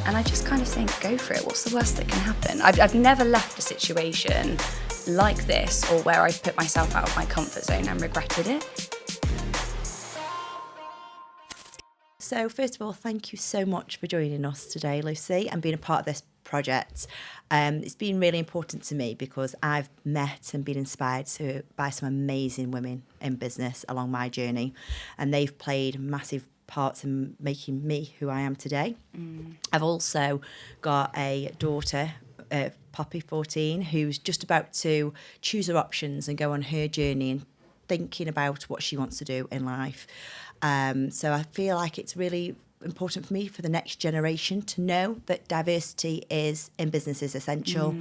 And I just kind of think, go for it. What's the worst that can happen? I've never left a situation like this or where I've put myself out of my comfort zone and regretted it. So first of all, thank you so much for joining us today, Lucy, and being a part of this project. It's been really important to me because I've met and been inspired by some amazing women in business along my journey, and they've played massive parts in making me who I am today. I've also got a daughter, Poppy, 14, who's just about to choose her options and go on her journey and thinking about what she wants to do in life. So I feel like it's really important for me, for the next generation, to know that diversity in business is essential,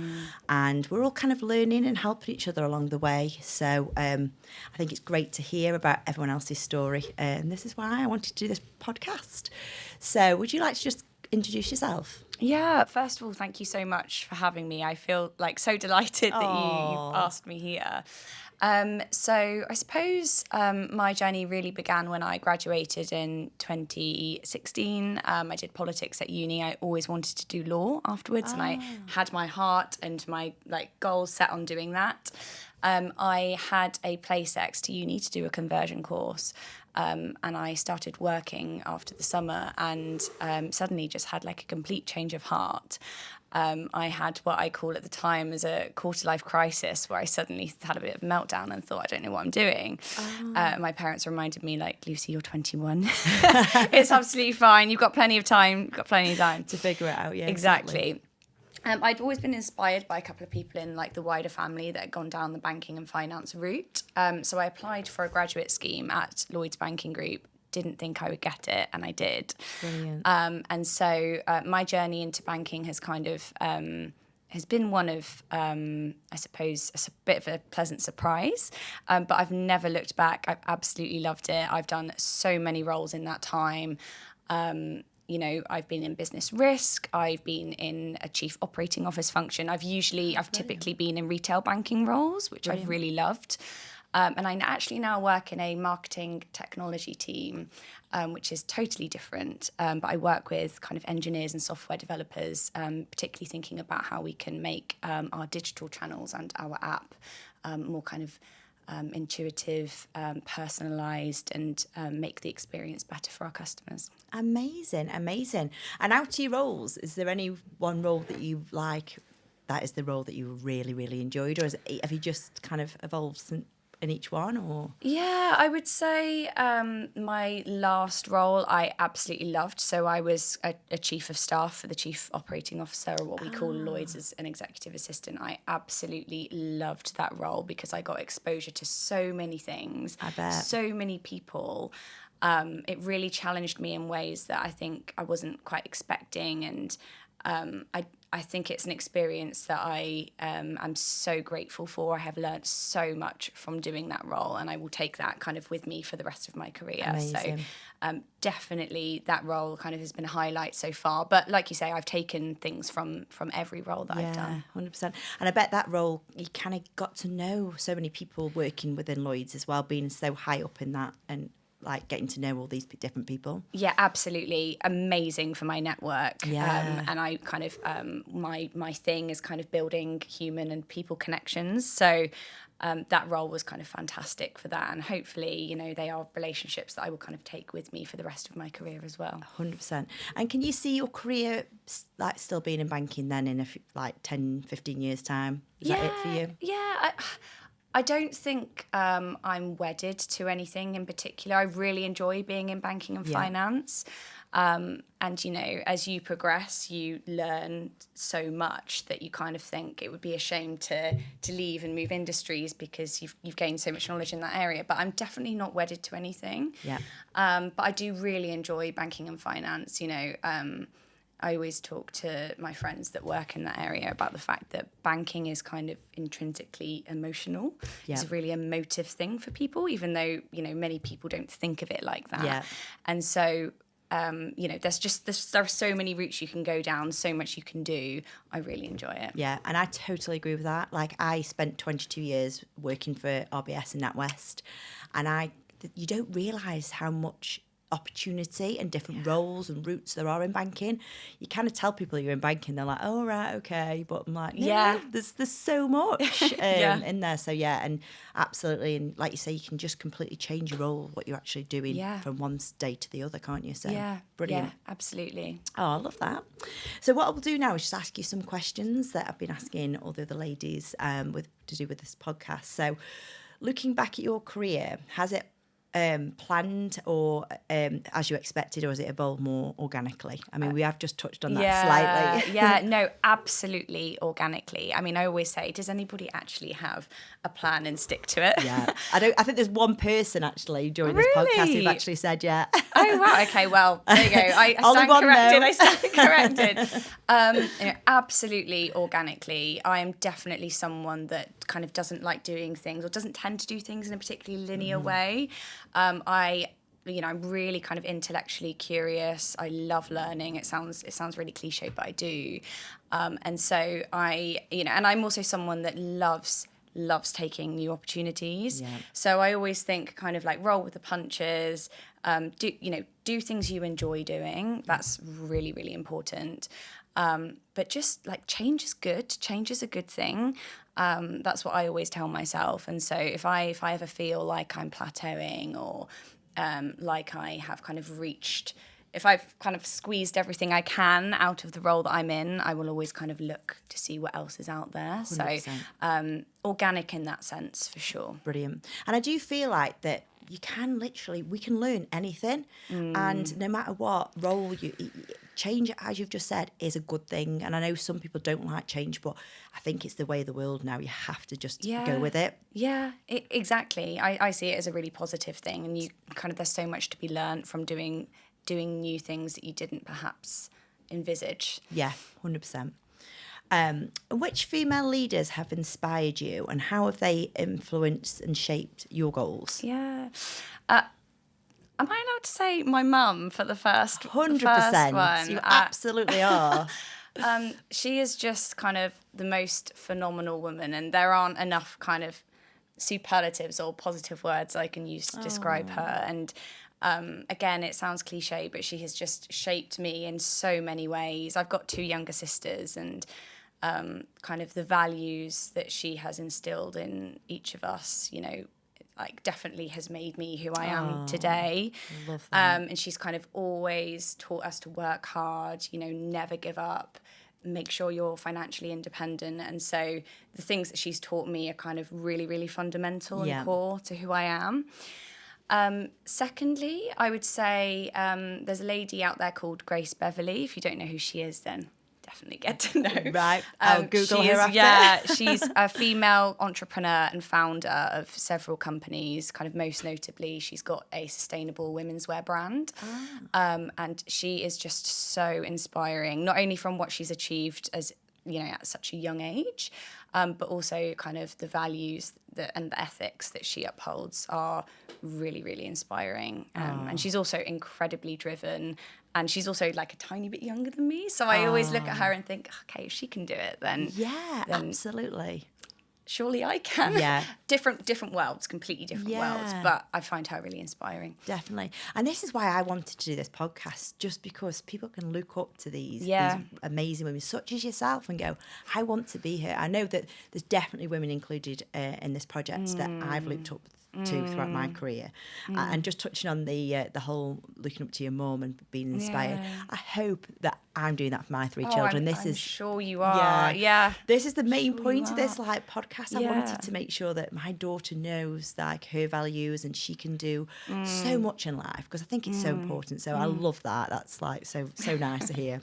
and we're all kind of learning and helping each other along the way. So I think it's great to hear about everyone else's story, and this is why I wanted to do this podcast. So would you like to just introduce yourself? Yeah, first of all, thank you so much for having me. I feel like so delighted that you've asked me here. So I suppose my journey really began when I graduated in 2016. I did politics at uni. I always wanted to do law afterwards, and I had my heart and my goals set on doing that. I had a place next to uni to do a conversion course. And I started working after the summer and suddenly just had a complete change of heart. I had what I call at the time as a quarter-life crisis, where I suddenly had a bit of a meltdown and thought, I don't know what I'm doing. My parents reminded me, Lucy, you're 21. It's absolutely fine. You've got plenty of time. To figure it out, yeah. Exactly. I'd always been inspired by a couple of people in the wider family that had gone down the banking and finance route. So I applied for a graduate scheme at Lloyds Banking Group. Didn't think I would get it, and I did. Brilliant. And so my journey into banking has has been one of, I suppose, a bit of a pleasant surprise. But I've never looked back. I've absolutely loved it. I've done so many roles in that time. I've been in business risk. I've been in a chief operating office function. I've typically been in retail banking roles, which I've really loved. And I actually now work in a marketing technology team, which is totally different. But I work with kind of engineers and software developers, particularly thinking about how we can make our digital channels and our app more kind of intuitive, personalised, and make the experience better for our customers. Amazing. And out to your roles, is there any one role that you like, that is the role that you really, really enjoyed, or have you just kind of evolved in each one? Or yeah, I would say my last role I absolutely loved. So I was a chief of staff for the chief operating officer, or what we call Lloyds as an executive assistant. I absolutely loved that role because I got exposure to so many things, I bet. So many people. It really challenged me in ways that I think I wasn't quite expecting, and I think it's an experience that I'm so grateful for. I have learned so much from doing that role, and I will take that kind of with me for the rest of my career. Amazing. So definitely that role kind of has been a highlight so far. But like you say, I've taken things from every role that I've done. 100%. And I bet that role, you kind of got to know so many people working within Lloyds as well, being so high up in that, and getting to know all these different people. Yeah, absolutely. Amazing for my network. Yeah. And I kind of, my thing is kind of building human and people connections. So that role was kind of fantastic for that. And hopefully, they are relationships that I will kind of take with me for the rest of my career as well. 100%. And can you see your career still being in banking then in 10, 15 years' time? Is that it for you? Yeah. I don't think I'm wedded to anything in particular. I really enjoy being in banking and finance. And, as you progress, you learn so much that you kind of think it would be a shame to leave and move industries because you've gained so much knowledge in that area. But I'm definitely not wedded to anything. Yeah. But I do really enjoy banking and finance, I always talk to my friends that work in that area about the fact that banking is kind of intrinsically emotional. Yeah. It's a really emotive thing for people, even though, many people don't think of it like that. Yeah. And so, there are so many routes you can go down, so much you can do. I really enjoy it. Yeah, and I totally agree with that. I spent 22 years working for RBS in NatWest, and you don't realise how much opportunity and different roles and routes there are in banking. You kind of tell people you're in banking, they're like, oh, right, okay. But I'm like, no, there's so much in there. So, yeah, and absolutely. And like you say, you can just completely change your role, what you're actually doing from one day to the other, can't you? So, brilliant. Yeah, absolutely. Oh, I love that. So what we'll do now is just ask you some questions that I've been asking all the other ladies to do with this podcast. So looking back at your career, has it planned or as you expected, or has it evolved more organically? I mean, we have just touched on that slightly. Yeah, no, absolutely organically. I mean, I always say, does anybody actually have a plan and stick to it? Yeah, I think there's one person actually during this podcast who've actually said Oh wow, okay, well there you go. I stand corrected. Absolutely organically. I am definitely someone that kind of doesn't like doing things or doesn't tend to do things in a particularly linear way. I'm really kind of intellectually curious. I love learning. It sounds really cliche, but I do. And so and I'm also someone that loves taking new opportunities. Yeah. So I always think kind of like roll with the punches, do things you enjoy doing. That's really, really important. But just like change is good. Change is a good thing. That's what I always tell myself. And so if I ever feel like I'm plateauing or like I have kind of reached, if I've kind of squeezed everything I can out of the role that I'm in, I will always kind of look to see what else is out there. 100%. So organic in that sense, for sure. Brilliant. And I do feel like that we can learn anything. And no matter what role change, as you've just said, is a good thing. And I know some people don't like change, but I think it's the way of the world now. You have to just go with it. Yeah, exactly. I see it as a really positive thing. And there's so much to be learned from doing new things that you didn't perhaps envisage. Yeah, 100%. Which female leaders have inspired you and how have they influenced and shaped your goals? Yeah. Am I allowed to say my mum for the first 100%. One? You absolutely are. She is just kind of the most phenomenal woman, and there aren't enough kind of superlatives or positive words I can use to describe her. And again, it sounds cliche, but she has just shaped me in so many ways. I've got 2 younger sisters, and kind of the values that she has instilled in each of us, definitely has made me who I am today. I love that. And she's kind of always taught us to work hard, never give up, make sure you're financially independent. And so the things that she's taught me are kind of really, really fundamental and core to who I am. Secondly, I would say there's a lady out there called Grace Beverley. If you don't know who she is, then definitely get to know. Right. I'll Google her after. Yeah, she's a female entrepreneur and founder of several companies. Kind of most notably, she's got a sustainable women's wear brand. And she is just so inspiring, not only from what she's achieved as, at such a young age, but also kind of the values and the ethics that she upholds are really, really inspiring. And she's also incredibly driven. And she's also like a tiny bit younger than me. So I always look at her and think, okay, if she can do it, then... Yeah, absolutely. Surely I can. Yeah. Different worlds, completely different worlds. But I find her really inspiring. Definitely. And this is why I wanted to do this podcast, just because people can look up to these amazing women, such as yourself, and go, I want to be here. I know that there's definitely women included in this project that I've looked up to throughout my career. And just touching on the whole looking up to your mum and being inspired, I hope that I'm doing that for my 3 children. I'm sure you are. Yeah. This is the main point of this podcast. I wanted to make sure that my daughter knows like her values and she can do so much in life, because I think it's so important. So I love that. That's like so nice to hear.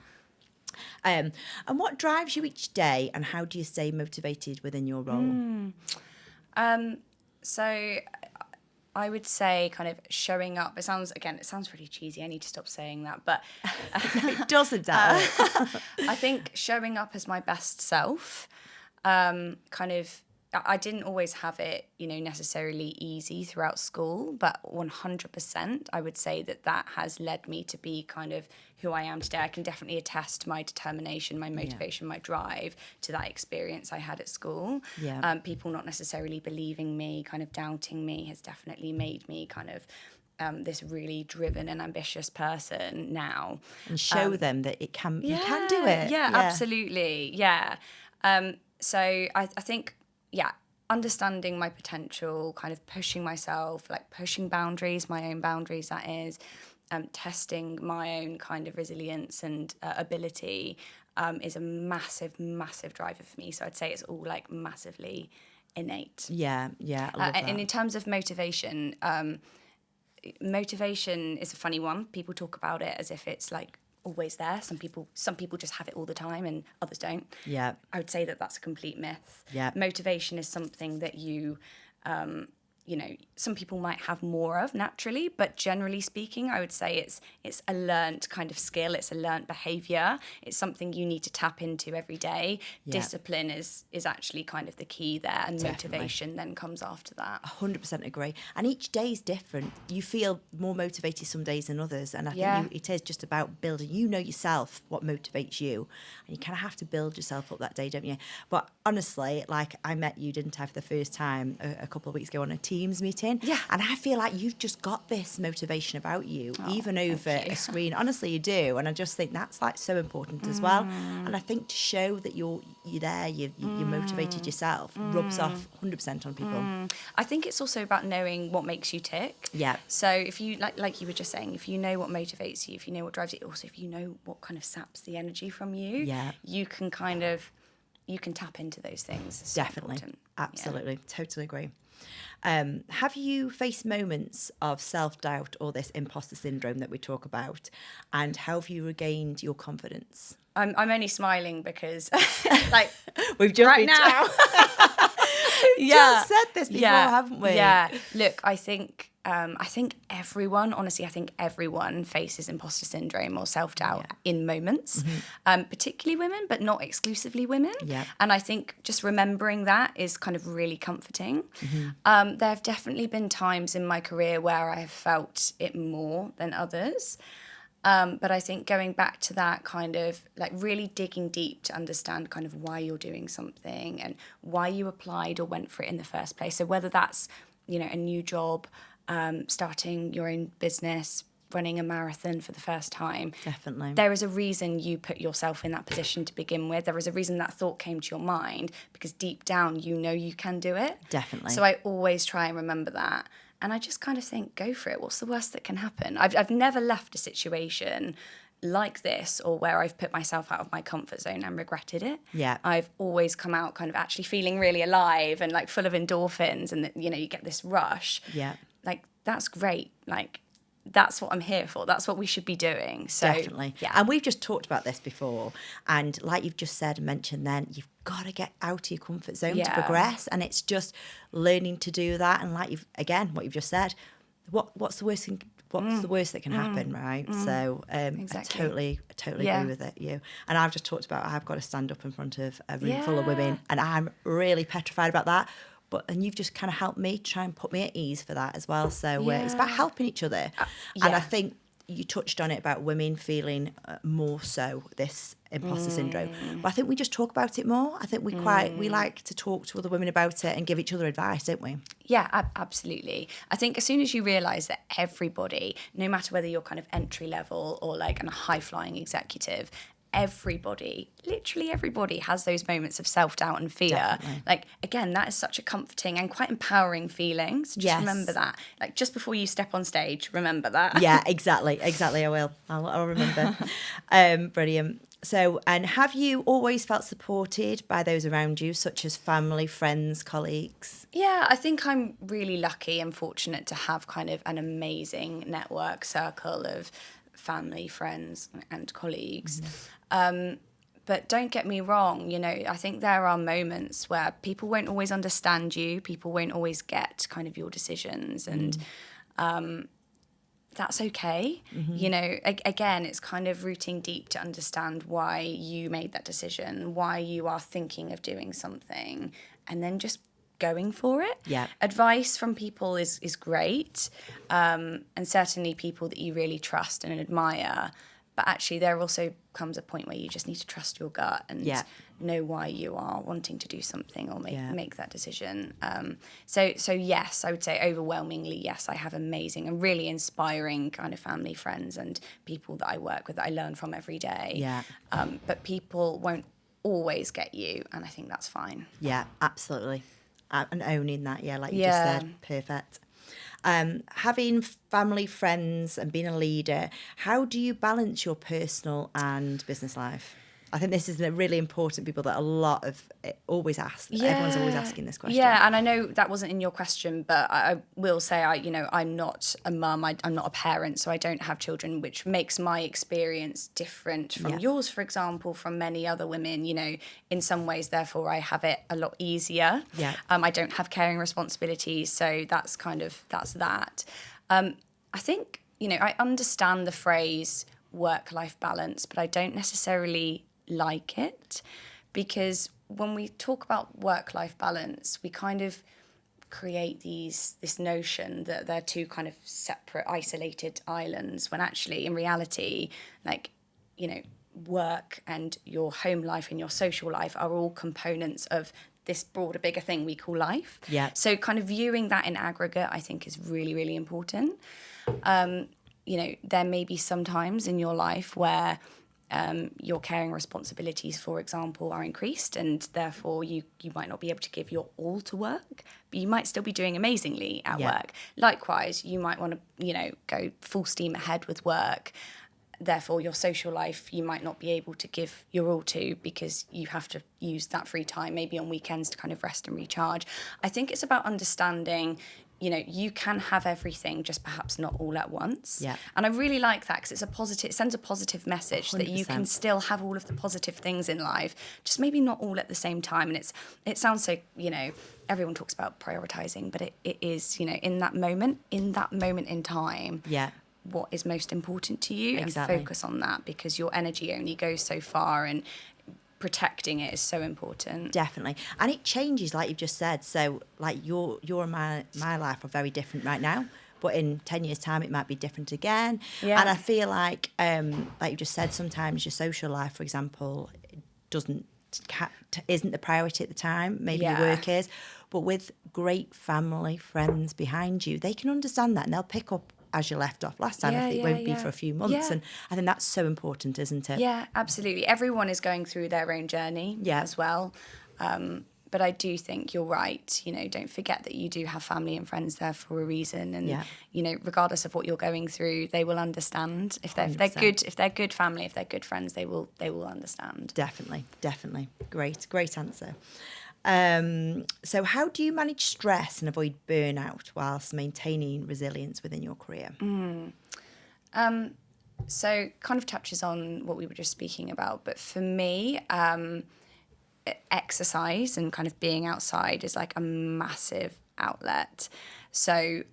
And what drives you each day, and how do you stay motivated within your role? So I would say kind of showing up. It sounds really cheesy. I need to stop saying that. But it doesn't. I think showing up as my best self, I didn't always have it, necessarily easy throughout school, but 100% I would say that has led me to be kind of who I am today. I can definitely attest my determination, my motivation, my drive to that experience I had at school. Yeah. People not necessarily believing me, kind of doubting me, has definitely made me kind of this really driven and ambitious person now. And show them that you can do it. Yeah, absolutely. Yeah. So I think, understanding my potential, kind of pushing myself, like pushing boundaries, my own boundaries, that is, testing my own kind of resilience and ability is a massive, massive driver for me. So I'd say it's all like massively innate. Yeah, I love that. And in terms of motivation, motivation is a funny one. People talk about it as if it's like always there. Some people just have it all the time and others don't. Yeah. I would say that that's a complete myth. Yeah. Motivation is something that you some people might have more of naturally, but generally speaking, I would say it's a learnt kind of skill. It's a learnt behaviour. It's something you need to tap into every day. Yeah. Discipline is actually kind of the key there, and motivation then comes after that. 100% agree. And each day is different. You feel more motivated some days than others, and I think it is just about building. You know yourself what motivates you, and you kind of have to build yourself up that day, don't you? But honestly, like I met you, didn't I, for the first time a couple of weeks ago on a Teams meeting. Yeah. And I feel like you've just got this motivation about you, even over a screen. Honestly, you do. And I just think that's like so important as well. And I think to show that you're there, you're motivated yourself, rubs off 100% on people. I think it's also about knowing what makes you tick. Yeah. So if you, like you were just saying, if you know what motivates you, if you know what drives you, also if you know what kind of saps the energy from you, you can tap into those things. It's definitely. So Absolutely. Totally agree. Have you faced moments of self-doubt or this imposter syndrome that we talk about? And how have you regained your confidence? I'm only smiling because, like, we've just right now. We've just said this before, haven't we? Yeah. Look, I think everyone faces imposter syndrome or self-doubt in moments, particularly women, but not exclusively women. Yeah. And I think just remembering that is kind of really comforting. There have definitely been times in my career where I have felt it more than others. But I think going back to that kind of like really digging deep to understand kind of why you're doing something and why you applied or went for it in the first place. So whether that's, a new job, starting your own business, running a marathon for the first time. Definitely. There is a reason you put yourself in that position to begin with. There is a reason that thought came to your mind, because deep down you know you can do it. Definitely. So I always try and remember that. And I just kind of think, go for it. What's the worst that can happen? I've never left a situation like this or where I've put myself out of my comfort zone and regretted it. Yeah. I've always come out kind of actually feeling really alive and like full of endorphins, and you get this rush. Yeah. Like, that's great. Like, that's what I'm here for. That's what we should be doing. So, definitely. Yeah. And we've just talked about this before. And like you've just said and mentioned then, you've got to get out of your comfort zone to progress. And it's just learning to do that. And like what you've just said, what's the worst thing? What's the worst that can happen, right? So exactly. I totally agree with it, you. And I've just talked about I've got to stand up in front of a room full of women, and I'm really petrified about that. And you've just kind of helped me try and put me at ease for that as well. So it's about helping each other. And I think you touched on it about women feeling more so this imposter syndrome. But I think we just talk about it more. I think we like to talk to other women about it and give each other advice, don't we? Yeah, absolutely. I think as soon as you realise that everybody, no matter whether you're kind of entry level or like a high flying executive, literally everybody has those moments of self-doubt and fear. Definitely. Like, again, that is such a comforting and quite empowering feeling. So just remember that. Like, just before you step on stage, remember that. Yeah, exactly. I will. I'll remember. Brilliant. So, and have you always felt supported by those around you, such as family, friends, colleagues? Yeah, I think I'm really lucky and fortunate to have kind of an amazing network circle of family, friends and colleagues. But don't get me wrong, I think there are moments where people won't always understand you, people won't always get kind of your decisions, and that's okay. Again, it's kind of rooting deep to understand why you made that decision, why you are thinking of doing something, and then just going for it. Yeah. Advice from people is great, and certainly people that you really trust and admire. But actually, there also comes a point where you just need to trust your gut and know why you are wanting to do something or make that decision. So yes, I would say overwhelmingly, yes, I have amazing and really inspiring kind of family, friends and people that I work with that I learn from every day. Yeah. But people won't always get you, and I think that's fine. Yeah, absolutely. And owning that, like you just said, perfect. Having family, friends and being a leader, how do you balance your personal and business life? I think this is a really important people that a lot of always ask. Yeah. Everyone's always asking this question. Yeah, and I know that wasn't in your question, but I will say, I'm not a mum, I'm not a parent, so I don't have children, which makes my experience different from yours, for example, from many other women, in some ways, therefore, I have it a lot easier. Yeah. I don't have caring responsibilities, so that's that. I think, I understand the phrase work-life balance, but I don't necessarily like it, because when we talk about work-life balance, we kind of create this notion that they're two kind of separate, isolated islands, when actually, in reality, work and your home life and your social life are all components of this broader, bigger thing we call life. Yeah. So kind of viewing that in aggregate, I think, is really, really important. There may be some times in your life where your caring responsibilities, for example, are increased, and therefore you might not be able to give your all to work, but you might still be doing amazingly at work. Likewise, you might want to, go full steam ahead with work. Therefore, your social life, you might not be able to give your all to, because you have to use that free time, maybe on weekends, to kind of rest and recharge. I think it's about understanding, you can have everything, just perhaps not all at once. Yeah. And I really like that, because it sends a positive message 100%. That you can still have all of the positive things in life, just maybe not all at the same time. And it sounds so, everyone talks about prioritizing, but it is, in that moment in time. Yeah. What is most important to you, exactly. And focus on that, because your energy only goes so far, and protecting it is so important. Definitely. And it changes, like you've just said. So like your and my life are very different right now, but in 10 years time it might be different again. Yeah. And I feel like you just said, sometimes your social life, for example, isn't the priority at the time. Maybe your work is, but with great family, friends behind you, they can understand that, and they'll pick up as you left off last time. It won't be for a few months. And I think that's so important, isn't it? Yeah, absolutely. Everyone is going through their own journey as well. But I do think you're right. Don't forget that you do have family and friends there for a reason. And, regardless of what you're going through, they will understand. If they're good, if they're good family, if they're good friends, they will understand. Definitely. Great answer. So how do you manage stress and avoid burnout whilst maintaining resilience within your career? So kind of touches on what we were just speaking about, but for me, exercise and kind of being outside is like a massive outlet. So,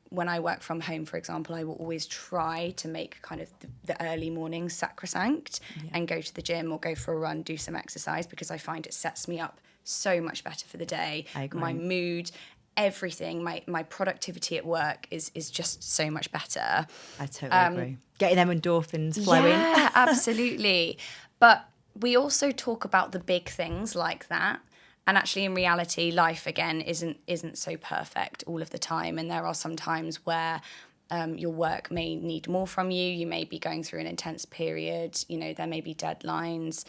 when I work from home, for example, I will always try to make kind of the early mornings sacrosanct and go to the gym or go for a run, do some exercise, because I find it sets me up so much better for the day. I agree. My mood, everything, my productivity at work is just so much better. I totally agree. Getting them endorphins flowing. Yeah, absolutely. But we also talk about the big things like that. And actually, in reality, life, again, isn't so perfect all of the time. And there are some times where your work may need more from you. You may be going through an intense period. There may be deadlines.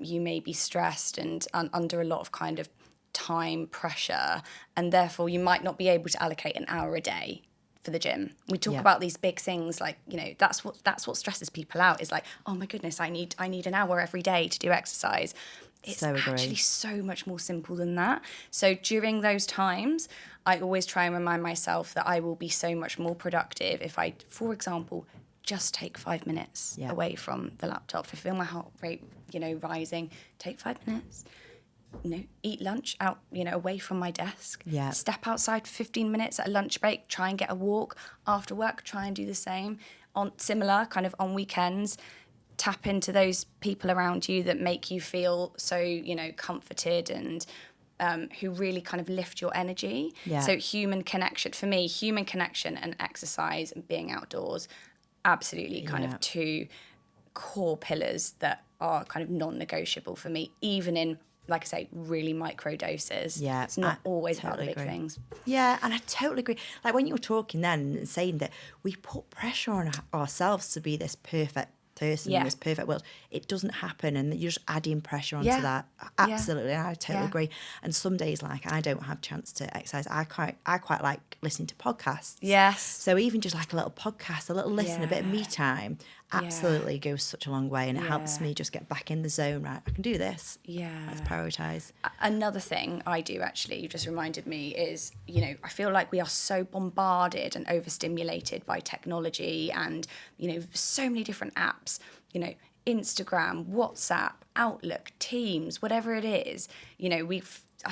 You may be stressed and under a lot of kind of time pressure. And therefore, you might not be able to allocate an hour a day for the gym. We talk about these big things like, that's what stresses people out, is like, oh my goodness, I need an hour every day to do exercise. It's actually so much more simple than that. So during those times, I always try and remind myself that I will be so much more productive if I, for example, just take 5 minutes away from the laptop. If I feel my heart rate, rising, take 5 minutes. Eat lunch out, away from my desk. Yeah. Step outside for 15 minutes at a lunch break. Try and get a walk after work. Try and do the same. Similar kind of on weekends. Tap into those people around you that make you feel so, comforted and who really kind of lift your energy. Yeah. So human connection, for me, human connection and exercise and being outdoors absolutely kind of two core pillars that are kind of non-negotiable for me, even in, like I say, really micro doses. Yeah, it's not always about the totally big agree. things. Yeah, and I totally agree. Like when you were talking then and saying that we put pressure on ourselves to be this perfect person in this perfect world, it doesn't happen, and you're just adding pressure onto that. Absolutely, I totally agree. And some days, like I don't have a chance to exercise. I quite like listening to podcasts. Yes. So even just like a little podcast, a little listen, a bit of me time, absolutely goes such a long way, and it helps me just get back in the zone. Right, I can do this. Let's prioritise. Another thing I do, actually, you just reminded me, is, you know, I feel like we are so bombarded and overstimulated by technology and, you know, so many different apps, you know, Instagram, WhatsApp, Outlook, Teams, whatever it is, you know,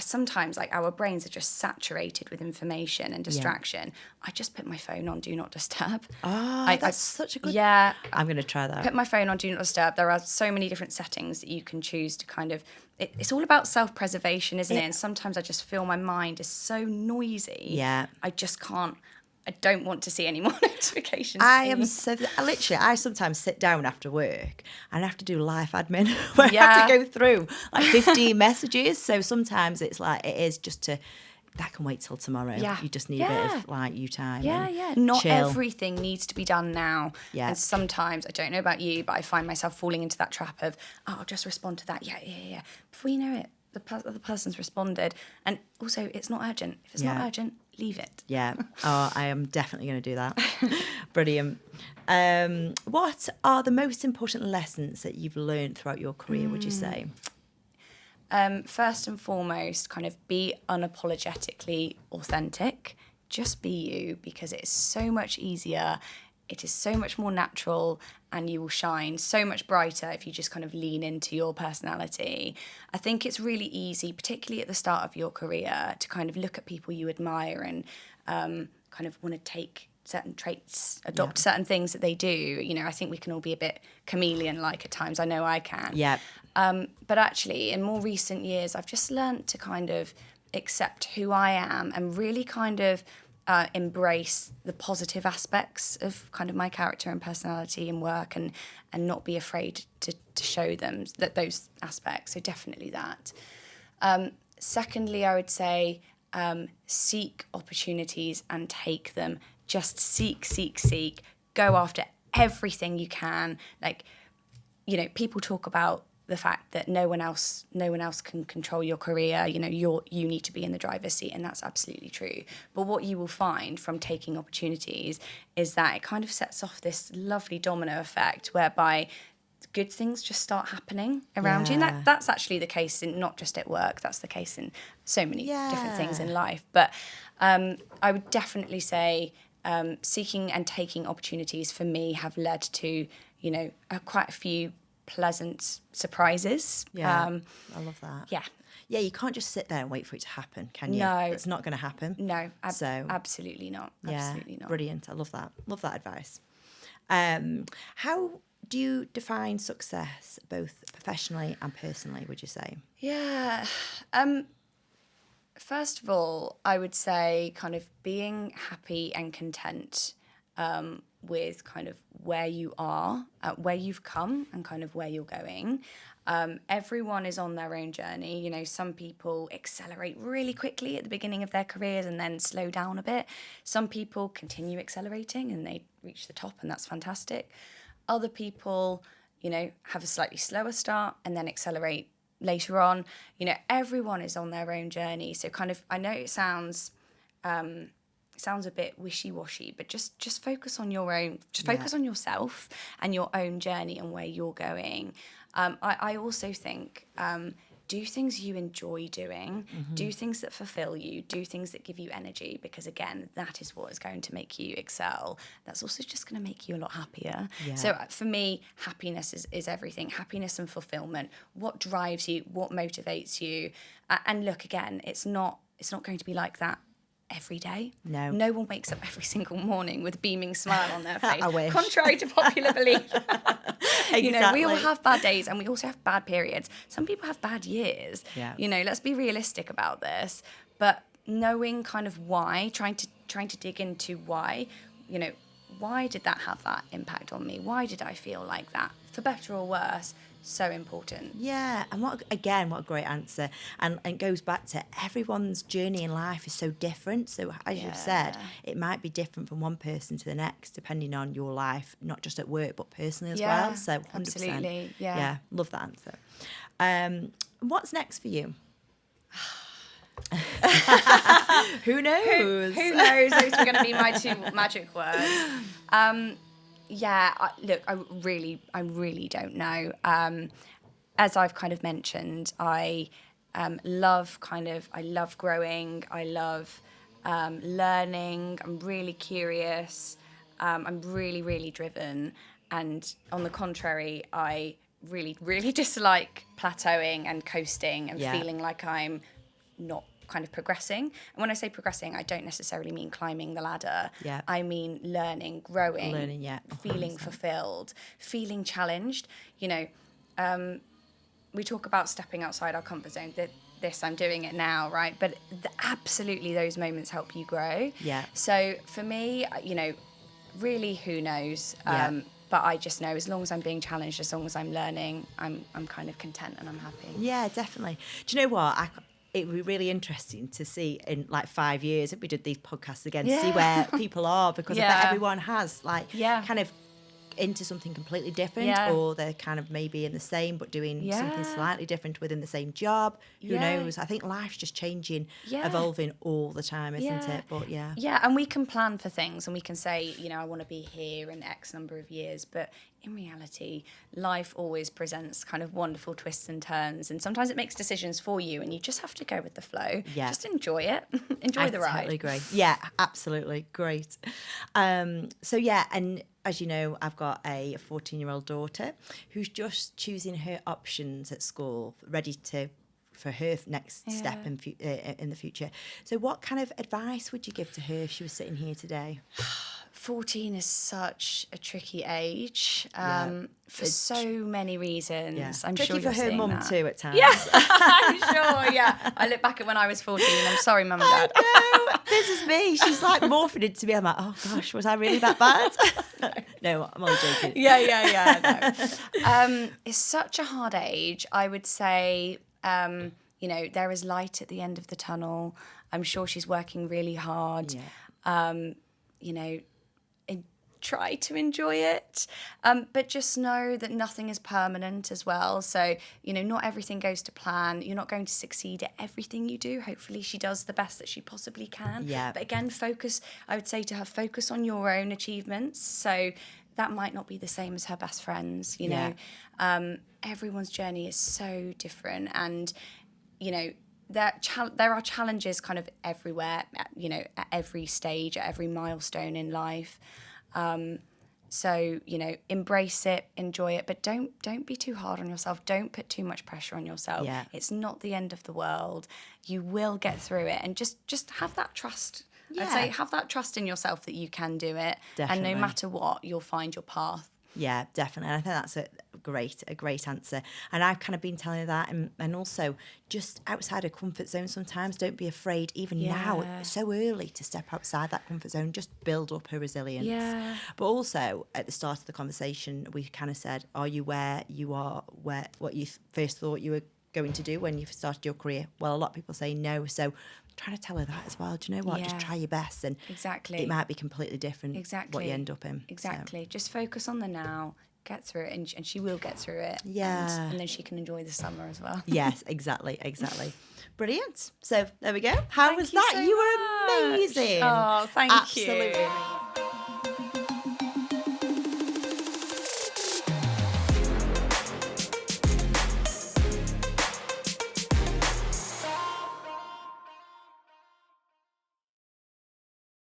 sometimes, like, our brains are just saturated with information and distraction. I just put my phone on Do Not Disturb. That's such a good... Yeah. I'm going to try that. Put my phone on Do Not Disturb. There are so many different settings that you can choose to kind of... It's all about self-preservation, isn't it? And sometimes I just feel my mind is so noisy. Yeah. I just can't... I don't want to see any more notifications. I sometimes sit down after work and I have to do life admin where I have to go through like 15 messages. So sometimes it's like, it is just that can wait till tomorrow. Yeah. You just need a bit of like you time. Not chill. everything needs to be done now. Yeah. And sometimes, I don't know about you, but I find myself falling into that trap of, I'll just respond to that. Yeah. Before you know it, the other person's responded. And also, it's not urgent. If it's not urgent, leave it. Yeah. I am definitely going to do that. Brilliant. What are the most important lessons that you've learned throughout your career, would you say? First and foremost, kind of be unapologetically authentic. Just be you, because it is so much easier. It is so much more natural, and you will shine so much brighter if you just kind of lean into your personality. I think it's really easy, particularly at the start of your career, to kind of look at people you admire and kind of want to take certain traits, adopt certain things that they do. You know, I think we can all be a bit chameleon-like at times. I know I can. Yeah. But actually, in more recent years, I've just learnt to kind of accept who I am and really kind of embrace the positive aspects of kind of my character and personality and work, and not be afraid to show them those aspects. So definitely that. Secondly, I would say seek opportunities and take them. Just seek. Go after everything you can. Like, you know, people talk about the fact that no one else can control your career. You know, you need to be in the driver's seat, and that's absolutely true. But what you will find from taking opportunities is that it kind of sets off this lovely domino effect whereby good things just start happening around you. And that's actually the case in not just at work, that's the case in so many different things in life. But I would definitely say seeking and taking opportunities for me have led to, you know, quite a few pleasant surprises. I love that. Yeah, you can't just sit there and wait for it to happen, can you? No. It's not going to happen. No, absolutely not. Absolutely not. Brilliant. I love that advice. How do you define success, both professionally and personally, would you say? Yeah. First of all, I would say kind of being happy and content with kind of where you are, where you've come, and kind of where you're going. Everyone is on their own journey. You know, some people accelerate really quickly at the beginning of their careers and then slow down a bit. Some people continue accelerating and they reach the top, and that's fantastic. Other people, you know, have a slightly slower start and then accelerate later on. You know, everyone is on their own journey. So kind of, I know it sounds a bit wishy-washy, but just focus on your own, focus on yourself and your own journey and where you're going. I also think do things you enjoy doing, do things that fulfill you, do things that give you energy, because again, that is what is going to make you excel. That's also just going to make you a lot happier. Yeah. So for me, happiness is everything. Happiness and fulfillment. What drives you, what motivates you. And look, again, it's not going to be like that every day. No one wakes up every single morning with a beaming smile on their face. I wish. Contrary to popular belief. Exactly. You know, we all have bad days and we also have bad periods. Some people have bad years. Yeah. You know, let's be realistic about this. But knowing kind of why, trying to dig into why, you know, why did that have that impact on me? Why did I feel like that? For better or worse, so important. Yeah, and what a great answer. And it goes back to everyone's journey in life is so different. So as you've said, it might be different from one person to the next, depending on your life, not just at work, but personally as well. So 100%. Absolutely, Yeah, love that answer. What's next for you? Who knows? Who knows? Those are going to be my 2 magic words. Look, I really don't know. As I've kind of mentioned, I love growing. I love learning. I'm really curious. I'm really, really driven. And on the contrary, I really, really dislike plateauing and coasting and feeling like I'm not kind of progressing. And when I say progressing, I don't necessarily mean climbing the ladder. Yeah. I mean learning, growing, feeling 100%. fulfilled, feeling challenged. You know, we talk about stepping outside our comfort zone. I'm doing it now, right? But absolutely those moments help you grow. Yeah. So for me, you know, really who knows? But I just know as long as I'm being challenged, as long as I'm learning, I'm kind of content and I'm happy. Yeah, definitely. Do you know what? It would be really interesting to see in like 5 years if we did these podcasts again, to see where people are, because I bet everyone has like kind of into something completely different, or they're kind of maybe in the same but doing something slightly different within the same job. Who knows? I think life's just changing, evolving all the time, isn't it? But and we can plan for things and we can say, you know, I want to be here in X number of years, but in reality, life always presents kind of wonderful twists and turns, and sometimes it makes decisions for you and you just have to go with the flow. Just enjoy it. Enjoy the ride. Totally agree. Yeah, absolutely. Great. And as you know, I've got a 14-year-old daughter who's just choosing her options at school, ready for her next step in the future. So what kind of advice would you give to her if she was sitting here today? 14 is such a tricky age for so many reasons. Yeah. I'm tricky sure you're for her mum that. too at times. Yeah, I'm sure. Yeah, I look back at when I was 14. I'm sorry, Mum and Dad. No, this is me. She's like morphing into me. I'm like, oh gosh, was I really that bad? No, I'm only joking. Yeah. No. It's such a hard age. I would say, you know, there is light at the end of the tunnel. I'm sure she's working really hard. Yeah. You know, try to enjoy it, but just know that nothing is permanent as well. So, you know, not everything goes to plan. You're not going to succeed at everything you do. Hopefully she does the best that she possibly can. Yeah. But again, I would say to her, focus on your own achievements. So that might not be the same as her best friends, you know. Everyone's journey is so different, and, you know, there are challenges kind of everywhere, you know, at every stage, at every milestone in life. So, you know, embrace it, enjoy it, but don't be too hard on yourself. Don't put too much pressure on yourself. Yeah. It's not the end of the world. You will get through it, and just have that trust. Yeah. I'd say have that trust in yourself that you can do it. Definitely. And no matter what, you'll find your path. Yeah, definitely. I think that's a great answer. And I've kind of been telling her that, and also just outside of comfort zone sometimes. Don't be afraid, even now, it's so early to step outside that comfort zone. Just build up her resilience. Yeah. But also at the start of the conversation, we kind of said, are you where you are, what you first thought you were going to do when you started your career? Well, a lot of people say no. So trying to tell her that as well. Do you know what? Yeah. Just try your best, and Exactly. it might be completely different what you end up in. Exactly. Just focus on the now, get through it, and she will get through it. Yeah. And then she can enjoy the summer as well. Yes, exactly. Brilliant. So there we go. How was that? So You were much. amazing. Oh, thank you. Absolutely amazing.